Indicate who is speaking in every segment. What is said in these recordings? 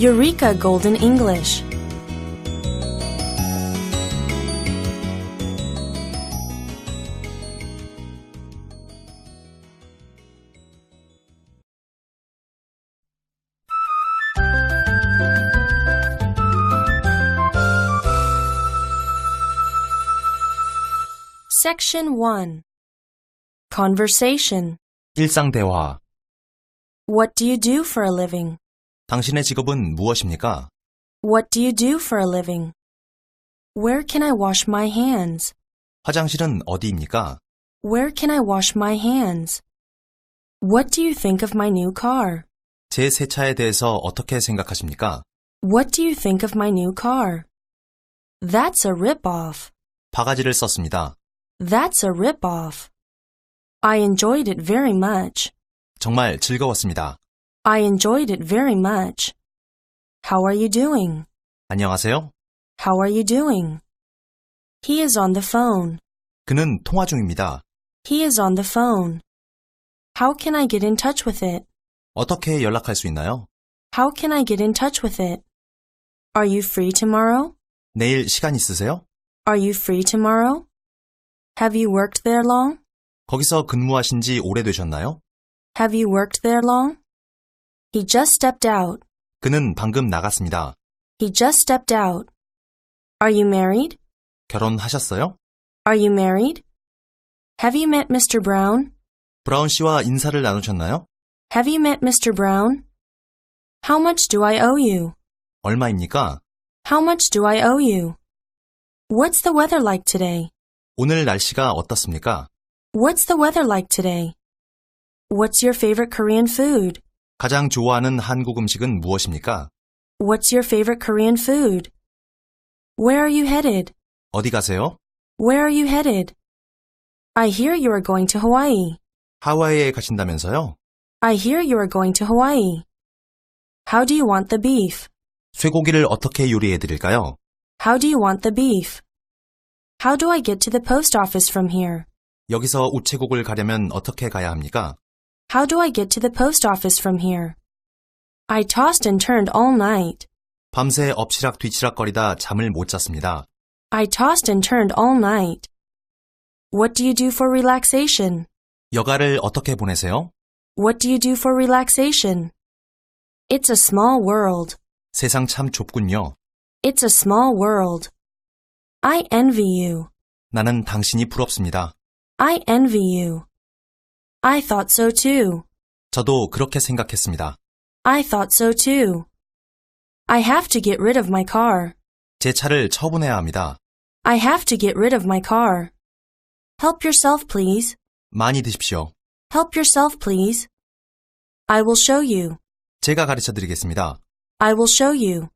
Speaker 1: Eureka Golden English. Section 1. Conversation.
Speaker 2: 일상대화.
Speaker 1: What do you do for a living?
Speaker 2: 당신의 직업은 무엇입니까?
Speaker 1: What do you do for a living? Where can I wash my hands?
Speaker 2: 화장실은 어디입니까?
Speaker 1: Where can I wash my hands? What do you think of my new car?
Speaker 2: 제 새 차에 대해서 어떻게 생각하십니까?
Speaker 1: What do you think of my new car? That's a rip-off.
Speaker 2: 바가지를 썼습니다.
Speaker 1: That's a rip-off. I enjoyed it very much.
Speaker 2: 정말 즐거웠습니다.
Speaker 1: I enjoyed it very much. How are you doing?
Speaker 2: 안녕하세요.
Speaker 1: How are you doing? He is on the phone.
Speaker 2: 그는 통화 중입니다.
Speaker 1: He is on the phone. How can I get in touch with it?
Speaker 2: 어떻게 연락할 수 있나요?
Speaker 1: How can I get in touch with it? Are you free tomorrow?
Speaker 2: 내일 시간 있으세요?
Speaker 1: Are you free tomorrow? Have you worked there long?
Speaker 2: 거기서 근무하신 지 오래되셨나요?
Speaker 1: Have you worked there long? He just stepped out.
Speaker 2: 그는 방금 나갔습니다.
Speaker 1: He just stepped out. Are you married?
Speaker 2: 결혼하셨어요?
Speaker 1: Are you married? Have you met Mr. Brown?
Speaker 2: 브라운 씨와 인사를 나누셨나요?
Speaker 1: Have you met Mr. Brown? How much do I owe you?
Speaker 2: 얼마입니까?
Speaker 1: How much do I owe you? What's the weather like today?
Speaker 2: 오늘 날씨가 어떻습니까?
Speaker 1: What's the weather like today? What's your favorite Korean food?
Speaker 2: 가장 좋아하는 한국 음식은 무엇입니까?
Speaker 1: What's your favorite Korean food? Where are you headed?
Speaker 2: 어디 가세요?
Speaker 1: Where are you headed? I hear you are going to Hawaii.
Speaker 2: 하와이에 가신다면서요?
Speaker 1: I hear you are going to Hawaii. How do you want the beef?
Speaker 2: 쇠고기를 어떻게 요리해 드릴까요?
Speaker 1: How do you want the beef? How do I get to the post office from here?
Speaker 2: 여기서 우체국을 가려면 어떻게 가야 합니까?
Speaker 1: How do I get to the post office from here? I tossed and turned all night.
Speaker 2: 밤새 엎치락 뒤치락거리다 잠을 못 잤습니다.
Speaker 1: I tossed and turned all night. What do you do for relaxation?
Speaker 2: 여가를 어떻게 보내세요?
Speaker 1: What do you do for relaxation? It's a small world.
Speaker 2: 세상 참 좁군요.
Speaker 1: It's a small world. I envy you.
Speaker 2: 나는 당신이 부럽습니다.
Speaker 1: I envy you. I thought so too.
Speaker 2: 저도 그렇게 생각했습니다.
Speaker 1: I thought so too. I have to get rid of my car.
Speaker 2: 제 차를 처분해야 합니다.
Speaker 1: I have to get rid of my car. Help yourself, please.
Speaker 2: 많이 드십시오.
Speaker 1: Help yourself, please. I will show you.
Speaker 2: 제가 가르쳐 드리겠습니다.
Speaker 1: I will show you.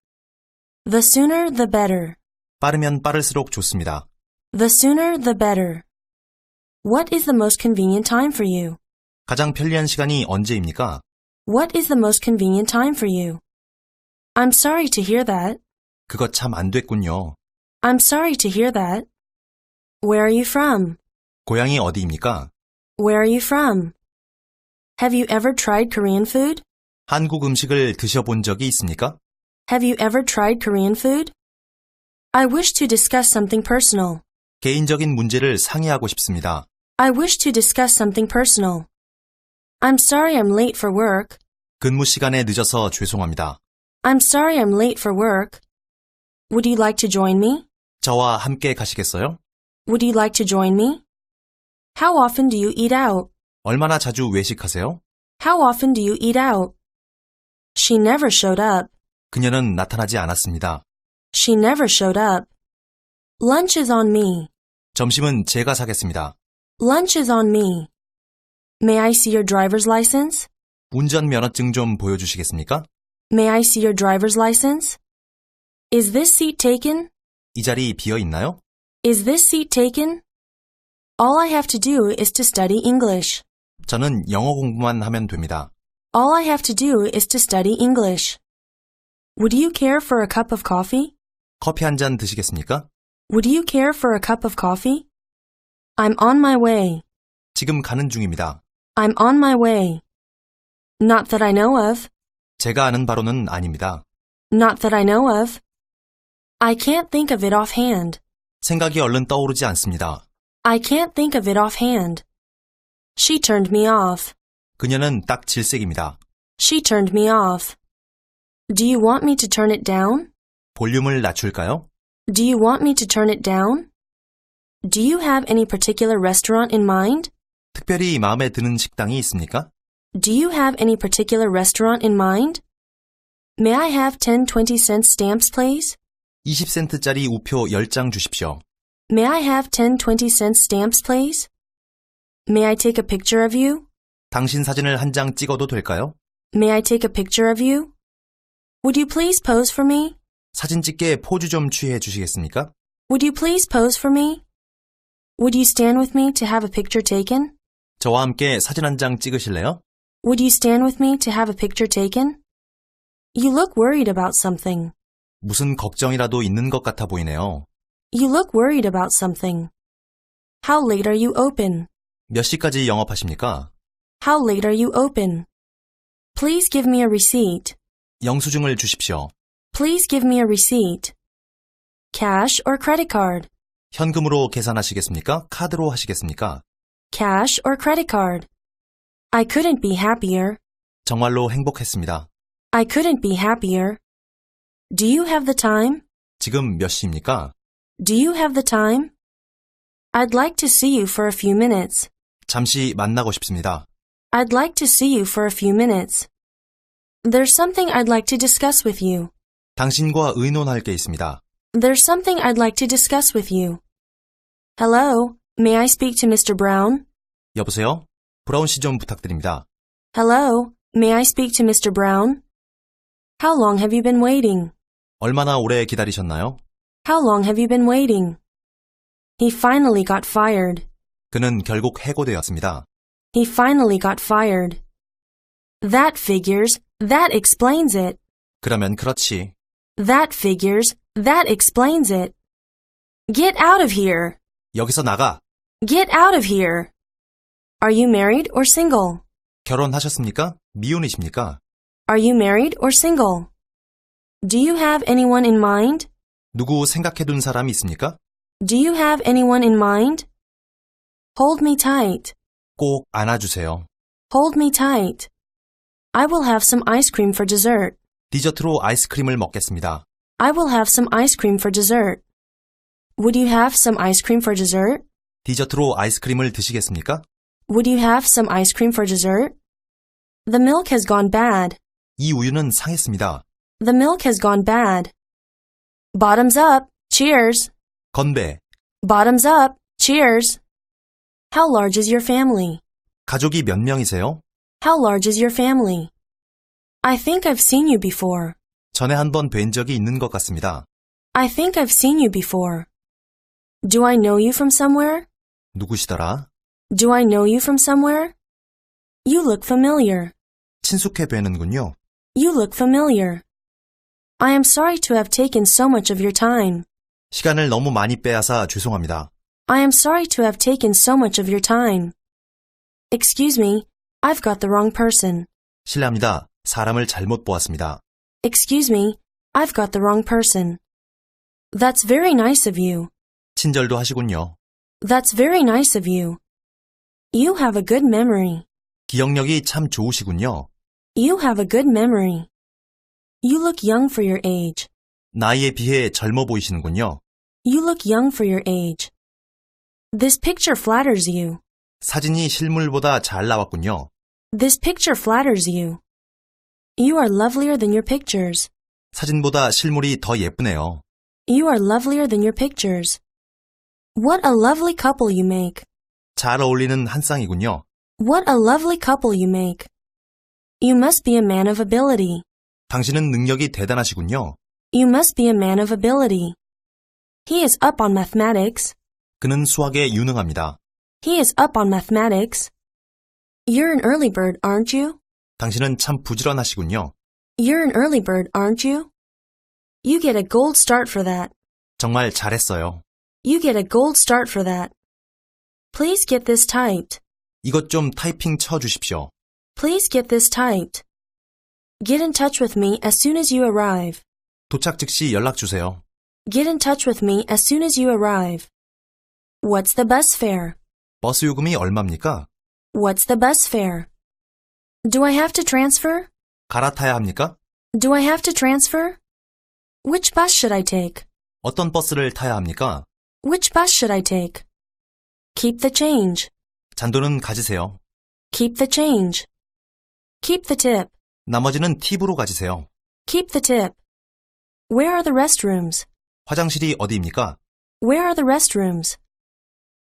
Speaker 1: The sooner the better.
Speaker 2: 빠르면 빠를수록 좋습니다.
Speaker 1: The sooner the better. What is the most convenient time for you?
Speaker 2: 가장 편리한 시간이 언제입니까?
Speaker 1: What is the most convenient time for you? I'm sorry to hear that.
Speaker 2: 그거 참 안 됐군요.
Speaker 1: I'm sorry to hear that. Where are you from?
Speaker 2: 고향이 어디입니까?
Speaker 1: Where are you from? Have you ever tried Korean food?
Speaker 2: 한국 음식을 드셔본 적이 있습니까?
Speaker 1: Have you ever tried Korean food? I wish to discuss something personal.
Speaker 2: 개인적인 문제를 상의하고 싶습니다.
Speaker 1: I wish to discuss something personal. I'm sorry I'm late for work.
Speaker 2: 근무 시간에 늦어서 죄송합니다.
Speaker 1: I'm sorry I'm late for work. Would you like to join me?
Speaker 2: 저와 함께 가시겠어요?
Speaker 1: Would you like to join me? How often do you eat out?
Speaker 2: 얼마나 자주 외식하세요?
Speaker 1: How often do you eat out? She never showed up.
Speaker 2: 그녀는 나타나지 않았습니다.
Speaker 1: She never showed up. Lunch is on me.
Speaker 2: 점심은 제가 사겠습니다.
Speaker 1: Lunch is on me. May I see your driver's license?
Speaker 2: 운전면허증 좀 보여주시겠습니까?
Speaker 1: May I see your driver's license? Is this seat taken?
Speaker 2: 이 자리 비어 있나요?
Speaker 1: Is this seat taken? All I have to do is to study English.
Speaker 2: 저는 영어 공부만 하면 됩니다.
Speaker 1: All I have to do is to study English. Would you care for a cup of coffee?
Speaker 2: 커피 한 잔 드시겠습니까?
Speaker 1: Would you care for a cup of coffee? I'm on my way.
Speaker 2: 지금 가는 중입니다.
Speaker 1: I'm on my way. Not that I know of.
Speaker 2: 제가 아는 바로는 아닙니다.
Speaker 1: Not that I know of. I can't think of it offhand.
Speaker 2: 생각이 얼른 떠오르지 않습니다.
Speaker 1: I can't think of it offhand. She turned me off.
Speaker 2: 그녀는 딱 질색입니다.
Speaker 1: She turned me off. Do you want me to turn it down?
Speaker 2: 볼륨을 낮출까요?
Speaker 1: Do you want me to turn it down? Do you have any particular restaurant in mind?
Speaker 2: 특별히 마음에 드는 식당이 있습니까?
Speaker 1: Do you have any particular restaurant in mind? May I have 10 20-cent stamps, please?
Speaker 2: 20센트짜리 우표 10장 주십시오.
Speaker 1: May I have 10 20-cent stamps, please? May I take a picture of you?
Speaker 2: 당신 사진을 한 장 찍어도 될까요?
Speaker 1: May I take a picture of you? Would you please pose for me?
Speaker 2: 사진 찍게 포즈 좀 취해 주시겠습니까?
Speaker 1: Would you please pose for me? Would you stand with me to have a picture taken?
Speaker 2: 저와 함께 사진 한 장 찍으실래요?
Speaker 1: Would you stand with me to have a picture taken? You look worried about something.
Speaker 2: 무슨 걱정이라도 있는 것 같아 보이네요.
Speaker 1: You look worried about something. How late are you open?
Speaker 2: 몇 시까지 영업하십니까?
Speaker 1: How late are you open? Please give me a receipt.
Speaker 2: 영수증을 주십시오.
Speaker 1: Please give me a receipt. Cash or credit card?
Speaker 2: 현금으로 계산하시겠습니까? 카드로 하시겠습니까?
Speaker 1: Cash or credit card? I couldn't be happier.
Speaker 2: 정말로 행복했습니다.
Speaker 1: I couldn't be happier. Do you have the time?
Speaker 2: 지금 몇 시입니까?
Speaker 1: Do you have the time? I'd like to see you for a few minutes.
Speaker 2: 잠시 만나고 싶습니다.
Speaker 1: I'd like to see you for a few minutes. There's something I'd like to discuss with you.
Speaker 2: 당신과 의논할 게 있습니다.
Speaker 1: There's something I'd like to discuss with you. Hello, may I speak to Mr. Brown?
Speaker 2: 여보세요? 브라운 씨 좀 부탁드립니다.
Speaker 1: Hello, may I speak to Mr. Brown? How long have you been waiting?
Speaker 2: 얼마나 오래 기다리셨나요?
Speaker 1: How long have you been waiting? He finally got fired.
Speaker 2: 그는 결국 해고되었습니다.
Speaker 1: He finally got fired. That figures. That explains it.
Speaker 2: 그러면 그렇지.
Speaker 1: That figures. That explains it. Get out of here.
Speaker 2: 여기서 나가.
Speaker 1: Get out of here. Are you married or single?
Speaker 2: 결혼하셨습니까? 미혼이십니까?
Speaker 1: Are you married or single? Do you have anyone in mind?
Speaker 2: 누구 생각해둔 사람이 있습니까?
Speaker 1: Do you have anyone in mind? Hold me tight.
Speaker 2: 꼭 안아주세요.
Speaker 1: Hold me tight. I will have some ice cream for dessert.
Speaker 2: 디저트로 아이스크림을 먹겠습니다.
Speaker 1: I will have some ice cream for dessert. Would you have some ice cream for dessert?
Speaker 2: 디저트로 아이스크림을 드시겠습니까?
Speaker 1: Would you have some ice cream for dessert? The milk has gone bad.
Speaker 2: 이 우유는 상했습니다.
Speaker 1: The milk has gone bad. Bottoms up. Cheers.
Speaker 2: 건배.
Speaker 1: Bottoms up. Cheers. How large is your family?
Speaker 2: 가족이 몇 명이세요?
Speaker 1: How large is your family? I think I've seen you before.
Speaker 2: 전에 한 번 뵌 적이 있는 것 같습니다.
Speaker 1: I think I've seen you before. Do I know you from somewhere?
Speaker 2: 누구시더라?
Speaker 1: Do I know you from somewhere? You look familiar.
Speaker 2: 친숙해 뵈는군요.
Speaker 1: You look familiar. I am sorry to have taken so much of your time.
Speaker 2: 시간을 너무 많이 빼앗아 죄송합니다.
Speaker 1: I am sorry to have taken so much of your time. Excuse me, I've got the wrong person.
Speaker 2: 실례합니다. 사람을 잘못 보았습니다.
Speaker 1: Excuse me, I've got the wrong person. That's very nice of you.
Speaker 2: 친절도 하시군요.
Speaker 1: That's very nice of you. You have a good memory.
Speaker 2: 기억력이 참 좋으시군요.
Speaker 1: You have a good memory. You look young for your age.
Speaker 2: 나이에 비해 젊어 보이시는군요.
Speaker 1: You look young for your age. This picture flatters you.
Speaker 2: 사진이 실물보다 잘 나왔군요.
Speaker 1: This picture flatters you. You are lovelier than your pictures.
Speaker 2: 사진보다 실물이 더 예쁘네요.
Speaker 1: You are lovelier than your pictures. What a lovely couple you make.
Speaker 2: 잘 어울리는 한 쌍이군요.
Speaker 1: What a lovely couple you make. You must be a man of ability.
Speaker 2: 당신은 능력이 대단하시군요.
Speaker 1: You must be a man of ability. He is up on mathematics.
Speaker 2: 그는 수학에 유능합니다.
Speaker 1: He is up on mathematics. You're an early bird, aren't you?
Speaker 2: 당신은 참 부지런하시군요.
Speaker 1: You're an early bird, aren't you? You get a gold start for that.
Speaker 2: 정말 잘했어요.
Speaker 1: You get a gold start for that. Please get this typed.
Speaker 2: 이것 좀 타이핑 쳐 주십시오.
Speaker 1: Please get this typed. Get in touch with me as soon as you arrive.
Speaker 2: 도착 즉시 연락 주세요.
Speaker 1: Get in touch with me as soon as you arrive. What's the bus fare?
Speaker 2: 버스 요금이 얼마입니까?
Speaker 1: What's the bus fare? Do I have to transfer?
Speaker 2: 갈아타야 합니까?
Speaker 1: Do I have to transfer? Which bus should I take?
Speaker 2: 어떤 버스를 타야 합니까?
Speaker 1: Which bus should I take? Keep the change.
Speaker 2: 잔돈은 가지세요.
Speaker 1: Keep the change. Keep the tip.
Speaker 2: 나머지는 팁으로 가지세요.
Speaker 1: Keep the tip. Where are the restrooms?
Speaker 2: 화장실이 어디입니까?
Speaker 1: Where are the restrooms?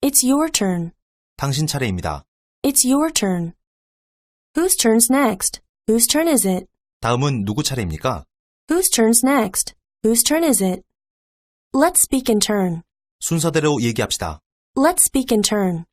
Speaker 1: It's your turn.
Speaker 2: 당신 차례입니다.
Speaker 1: It's your turn. Whose turn's next? Whose turn is it?
Speaker 2: 다음은 누구 차례입니까?
Speaker 1: Whose turn's next? Whose turn is it? Let's speak in turn.
Speaker 2: 순서대로 얘기합시다.
Speaker 1: Let's speak in turn.